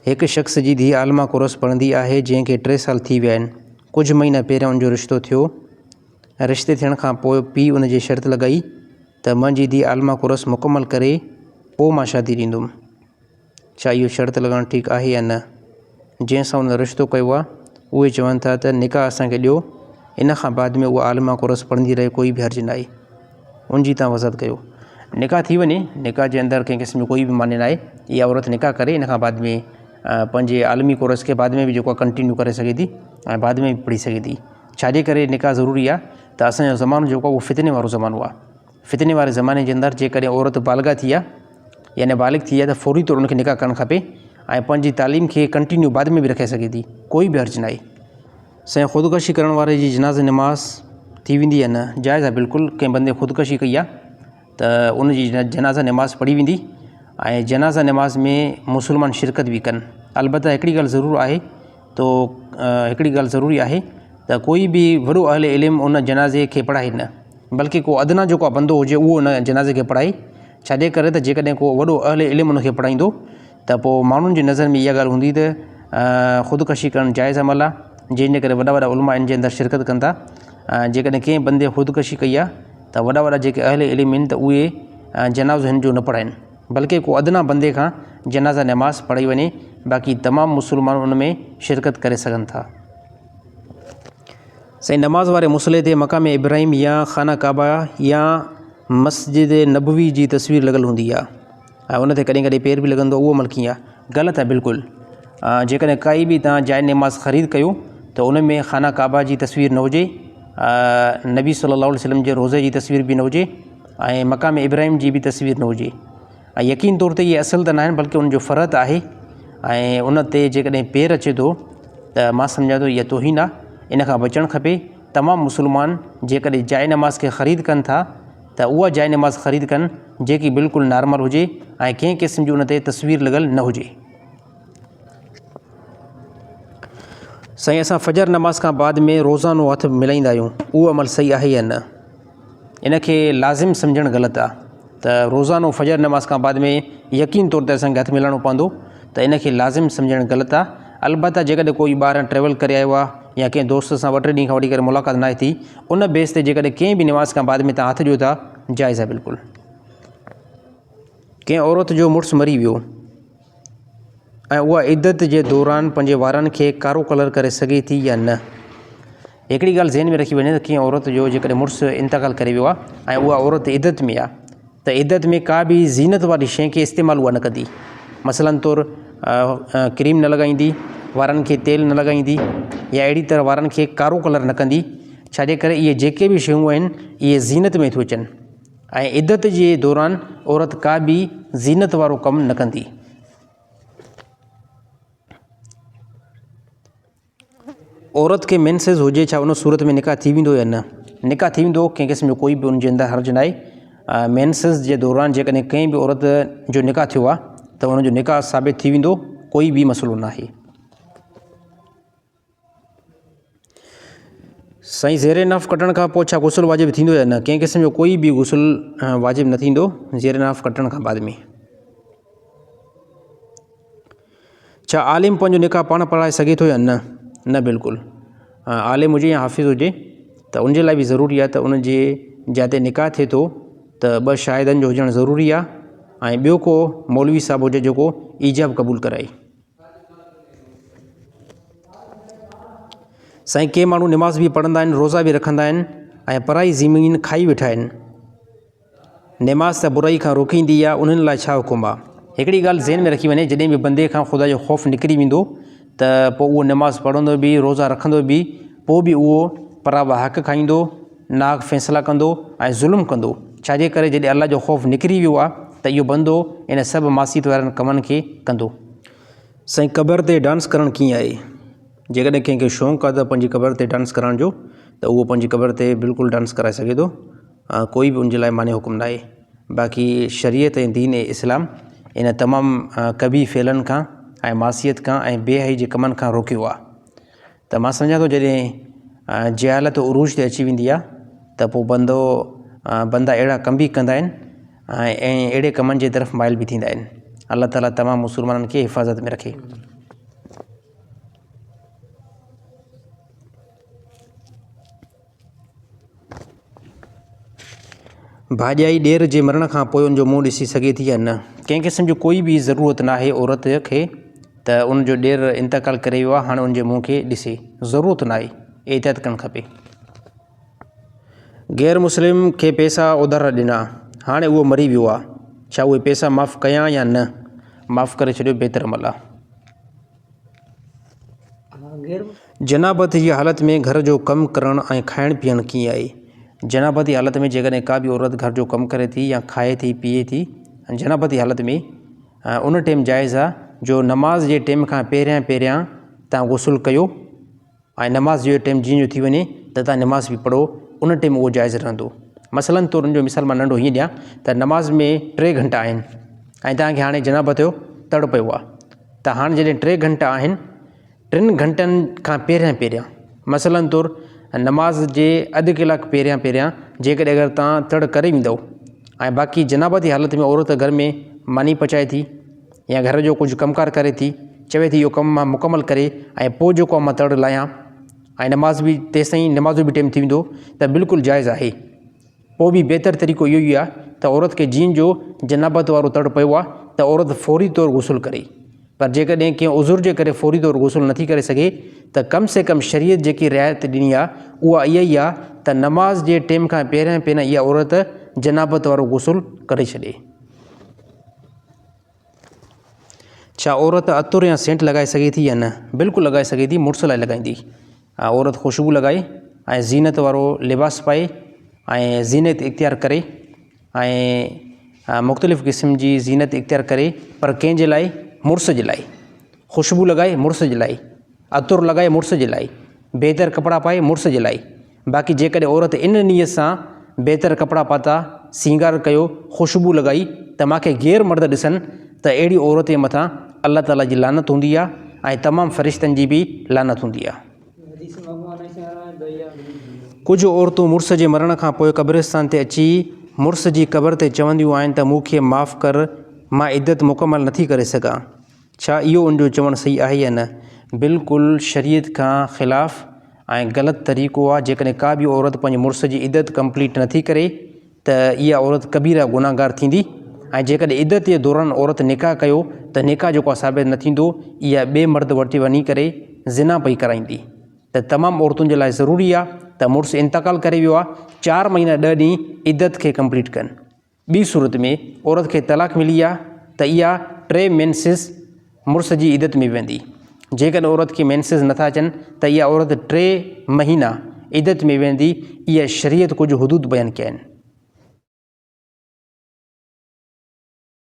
एक शख़्स जी धीउ आलमा कोर्स पढ़ंदी आहे जंहिंखे 3 साल थी विया आहिनि। कुझु महीना पहिरियों उनजो रिश्तो थियो। रिश्ते थियण खां पोइ पीउ उनजी शर्त लॻाई त मुंहिंजी धीउ आलमा कोर्स मुकमल करे पोइ मां शादी ॾींदुमि। छा इहो शर्त लॻाइणु ठीकु आहे या न? जंहिंसां उन रिश्तो कयो आहे उहे चवनि था त निकाह असांखे ॾियो, इन खां बाद में उहा आलमा कोर्स पढ़ंदी रहे, कोई बि हर्ज न आहे। उनजी तव्हां वज़ाहत कयो। निकाह थी वञे, निकाह जे अंदरि कंहिं क़िस्म जो कोई बि माने न आहे। इहा औरत निकाह करे इन खां बाद में पंहिंजे आलमी कोर्स के बाद में भी जेको कंटिन्यू करे सघे थी ऐं बाद में भी पढ़ी सघे थी। छाजे करे निकाह ज़रूरी आहे त असांजो ज़मानो जेको उहो फितने वारो ज़मानो आहे। फितने वारे ज़माने जे अंदरि जेकॾहिं औरत बालिगा थी आहे यानी बालिग थी आहे त फौरी तौर उनखे निकाह करणु खपे ऐं पंहिंजी तालीम खे कंटिन्यू बाद में भी रखे सघे थी, कोई बि हर्ज न आहे। साईं, ख़ुदकशी करण वारे जी जनाज़ नमाज़ थी वेंदी या न? जाइज़ आहे बिल्कुलु। कंहिं बंदे ख़ुदकशी कई आहे त उनजी जनाज़ा नमाज़ पढ़ी वेंदी ऐं जनाज़ा नमाज़ में मुसलमान शिरकत भी कनि। अलबत्ता हिकिड़ी ॻाल्हि ज़रूरु आहे त कोई बि वॾो अहले इल्म उन जनाज़े खे पढ़ाए न, बल्कि को अदना जेको बंदो हुजे उहो उन जनाज़े खे पढ़ाए। छाजे करे त जेकॾहिं को वॾो अहले इल्म उनखे पढ़ाईंदो त पोइ माण्हुनि जी नज़र में इहा ॻाल्हि हूंदी त ख़ुदकशी करणु जाइज़ अमल आहे, जंहिंजे करे वॾा वॾा उलमा इन जे अंदरि शिरकत कनि था। जेकॾहिं कंहिं बंदे ख़ुदकशी कई आहे त वॾा वॾा जेके अहले इल्म आहिनि त उहे जनाज़ो हिन जो न पढ़ाइनि, बल्कि को अदना बंदे खां जनाज़ा नमाज़ पढ़ाई वञे। बाक़ी तमामु मुसलमान उन में शिरकत करे सघनि था। साईं, नमाज़ वारे मुसले ते मक़ाम इब्राहिम या खाना काबा या मस्जिद नबवी जी तस्वीर लॻल हूंदी आहे ऐं उन ते कॾहिं कॾहिं पेर बि लॻंदो, उहो अमल कीअं आहे? ग़लति आहे बिल्कुलु। जेकॾहिं काई बि तव्हां जाइ नमाज़ ख़रीद कयो त उन में खाना काबा जी तस्वीर न हुजे, नबी सल्लल्लाहु अलैहि वसल्लम जे रोज़े जी तस्वीर बि न हुजे ऐं मक़ाम इब्राहिम जी बि तस्वीर न हुजे। ऐं यकीन तौर ते इहे असल त न आहिनि, बल्कि उनजो फ़र्क़ु आहे ऐं उन ते जेकॾहिं पेर अचे थो त मां सम्झां थो इहा तौहीन आहे, इन खां बचणु खपे। तमामु मुसलमान जेकॾहिं जाइ नमाज़ खे ख़रीद कनि था त उहा जाइ नमाज़ ख़रीद कनि जेकी बिल्कुलु नॉर्मल हुजे ऐं कंहिं क़िस्म जी उन ते तस्वीर लॻल न हुजे। साईं, असां फजर नमाज़ खां बाद में रोज़ानो हथ मिलाईंदा आहियूं, उहो अमल सही आहे या न? इनखे लाज़िम सम्झणु ग़लति आहे त रोज़ानो फजर नमाज़ खां बाद में यकीन तौर ते असांखे हथु मिलाइणो पवंदो, त इनखे लाज़िम सम्झणु ग़लति आहे। अलबत्ता जेकॾहिं कोई ॿार ट्रेवल करे आयो आहे या कंहिं दोस्त सां 2-3 ॾींहं खां वठी करे मुलाक़ात न आहे थी, उन बेस ते जेकॾहिं कंहिं बि नमाज़ खां बाद में तव्हां हथु ॾियो था, जाइज़ आहे बिल्कुलु। कंहिं औरत जो मुड़ुसु मरी वियो ऐं उहा इद्दत जे दौरान पंहिंजे वारनि खे कारो कलर करे सघे थी या न? हिकिड़ी ॻाल्हि ज़हन में रखी वञे त कंहिं औरत जो जेकॾहिं मुड़ुसु इंतकाल करे वियो आहे ऐं उहा औरत इद्दत में आहे त इद्दत में का बि ज़ीनत वारी शइ खे इस्तेमालु उहा न कंदी। मसलन तौरु क्रीम न लॻाईंदी, वारनि खे तेल न लॻाईंदी या अहिड़ी तरह वारनि खे कारो कलर न कंदी। छाजे करे इहे जेके बि शयूं आहिनि इहे ज़ीनत में थियूं अचनि ऐं इद्दत जे दौरान औरत का बि ज़ीनत वारो कमु न कंदी। औरत खे मेंसेस हुजे, छा उन सूरत में निकाह थी वेंदो या न? निकाह थी वेंदो, कंहिं क़िस्म जो कोई बि उनजे अंदरि हर्ज न आहे। मेंसेस जे दौरान जेकॾहिं कंहिं बि औरत जो निकाह थियो आहे त उनजो निकाह साबित थी वेंदो, कोई बि मसइलो न आहे। साईं, ज़ेर नाफ़ कटण खां पोइ छा गुस्ल वाजिब थींदो या न? कंहिं क़िस्म जो कोई बि गुस्ल वाजिब न थींदो ज़ेर नाफ़ कटण खां बाद में। छा आलिम पंहिंजो निकाह पाण पढ़ाए सघे थो या न? न बिल्कुलु। आलिम हुजे या हाफ़िज़ हुजे त उनजे लाइ बि ज़रूरी आहे त उनजे जिते निकाह थिए थो त 2 शाहिदनि जो हुजणु ज़रूरी आहे ऐं ॿियो को मौलवी साहिबु हुजे जेको ईजाब क़बूल कराए। साईं, के माण्हू नमाज़ बि पढ़ंदा आहिनि, रोज़ा बि रखंदा आहिनि ऐं पराई ज़मीन खाई वेठा आहिनि। नमाज़ त बुराई खां रोकींदी आहे, उन्हनि लाइ छा हुकुम आहे? हिकिड़ी ॻाल्हि ज़हन में रखी वञे, जॾहिं बि बंदे खां ख़ुदा जो ख़ौफ़ निकिरी वेंदो त पोइ उहो नमाज़ पढ़ंदो बि, रोज़ा रखंदो बि, पोइ बि उहो परावा हक़ खाईंदो, नाहक फ़ैसिला कंदो ऐं ज़ुल्म कंदो। छाजे करे? जॾहिं अल्लाह जो ख़ौफ़ निकिरी वियो आहे त इहो बंदो इन सभु मासीत वारनि कमनि खे कंदो। साईं, क़बर ते डांस करणु कीअं आहे? जेकॾहिं कंहिंखे शौक़ु आहे त पंहिंजी क़बर ते डांस करण जो त उहो पंहिंजी क़बर ते बिल्कुलु डांस कराए सघे थो, कोई बि उनजे लाइ माने हुकुम न आहे। बाक़ी शरीयत ऐं दीन इस्लाम इन तमामु कबी फ़ेलनि खां ऐं मासियत खां ऐं बेहई जे कमनि खां रोकियो आहे। त मां सम्झां थो जॾहिं जहालत उरूज ते अची वेंदी आहे त पोइ बंदा अहिड़ा कम बि कंदा आहिनि ऐं अहिड़े कमनि जे तरफ़ माइल बि थींदा आहिनि। अल्लाह ताला तमामु मुसलमाननि खे हिफ़ाज़त में रखे। भाॼाई ॾेर जे मरण खां पोइ उनजो मुंहुं ॾिसी सघे थी या न। कंहिं क़िस्म जो कोई बि ज़रूरत न आहे औरत खे त उनजो ॾेर इंतकाल करे वियो आहे, हाणे उनजे मुंहुं खे ॾिसे, ज़रूरत न आहे, एहतियात करणु खपे। गैर मुस्लिम खे पैसा उधार ॾिना, हाणे उहो मरी वियो आहे, छा उहे पैसा माफ़ु कयां या न? माफ़ु करे छॾियो, बहितर अमल आहे। जनाबत जी हालत में घर जो कमु करणु ऐं खाइणु पीअणु कीअं आहे? जनाबत जी हालत में जेकॾहिं का बि औरत घर जो कमु करे थी या खाए थी पीए थी, जनाबत जी हालत में उन टाइम जाइज़ आहे जो नमाज़ जे टाइम खां पहिरियां तव्हां गुसुल कयो ऐं नमाज़ जो टाइम जीअं जो थी वञे त तव्हां नमाज़ बि पढ़ो, उन टाइम उहो जाइज़ रहंदो। मसलन तौरु उनजो मिसाल मां नंढो हीअं ॾियां त नमाज़ में 3 घंटा आहिनि ऐं तव्हांखे हाणे जनाबत जो तड़ पियो आहे, त हाणे जॾहिं 3 घंटा आहिनि, 3 घंटनि खां पहिरियां मसलन तौरु नमाज़ जे अधु कलाकु पहिरियां जेकॾहिं अगरि तव्हां तड़ करे वेंदव ऐं बाक़ी जनाबत जी हालत में औरत घर में मानी पचाए थी या घर जो कुझु कमकार करे थी, चवे थी इहो कमु मां मुकमल करे ऐं पोइ जेको मां तड़ लाहियां ऐं नमाज़ बि तेसिताईं नमाज़ जो बि टाइम थी वेंदो, त बिल्कुलु जाइज़ आहे। पोइ बि बहितर तरीक़ो इहो ई आहे त औरत खे जीअं जो जनाबत वारो तड़ पियो आहे त औरत फौरी तौरु गुसुल करे। पर जेकॾहिं कंहिं उज़ुर जे करे फौरी तौरु गुसुल नथी करे सघे त कम से कम शरीयत जेकी रिआयत ॾिनी आहे उहा इहा ई आहे त नमाज़ जे टाइम खां पहिरियां इहा औरत जनाबत वारो गुसुल करे छॾे। छा औरत अतुर या सेंट लॻाए सघे थी या न? बिल्कुलु लॻाए सघे थी, मुड़ुस लाइ लॻाईंदी। औरत ख़ुशबू लॻाए ऐं ज़ीनत वारो लिबास पाए ऐं ज़ीनत इख़्तियार करे ऐं मुख़्तलिफ़ क़िस्म जी ज़ीनत इख़्तियार करे, पर कंहिंजे लाइ? मुड़ुस जे लाइ। ख़ुशबू लॻाए मुड़ुस जे लाइ, अतुर लॻाए मुड़ुस जे लाइ, बहितर कपिड़ा पाए मुड़ुस जे लाइ। बाक़ी जेकॾहिं औरत इन नियत सां बहितर कपिड़ा पाता, सींगार कयो, ख़ुशबू लॻाई त मूंखे गैर मर्द ॾिसनि, त अहिड़ी औरत जे मथां अल्लाह ताला जी लानत हूंदी आहे ऐं तमामु फ़रिश्तनि जी बि लानत हूंदी आहे। कुझु औरतूं मुड़ुस जे मरण खां पोइ क़ब्रिस्तान ते अची मुड़ुस जी क़बर ते चवंदियूं आहिनि त मूंखे माफ़ु कर, मां इद्दत मुकमल नथी करे सघां। छा इहो उनजो चवणु सही आहे या न? बिल्कुलु शरीयत खां ख़िलाफ़ु ऐं ग़लति तरीक़ो आहे। जेकॾहिं का बि औरत पंहिंजे मुड़ुस जी इद्दत कंप्लीट नथी करे त इहा औरत कबीरा गुनाहगार थींदी ऐं जेकॾहिं इद्दत जे दौरान औरत निकाह कयो त निकाह जेको आहे साबित न थींदो, इहा ॿिए मर्द वटि वञी करे ज़िना पई कराईंदी। त तमामु औरतुनि जे लाइ ज़रूरी आहे त मुड़ुस इंतकाल करे वियो आहे, 4 महीना 10 ॾींहं इद्दत खे कंप्लीट कनि। ॿी सूरत में औरत खे तलाक मिली आहे त इहा 3 मेंसिस मुड़ुस जी इद्दत में वेंदी। जेकॾहिं औरत खे मेंसिस नथा अचनि त इहा औरत 3 महीना इद्दत में वेंदी। इहा शरीयत कुझु हुदूद बयानु कया आहिनि।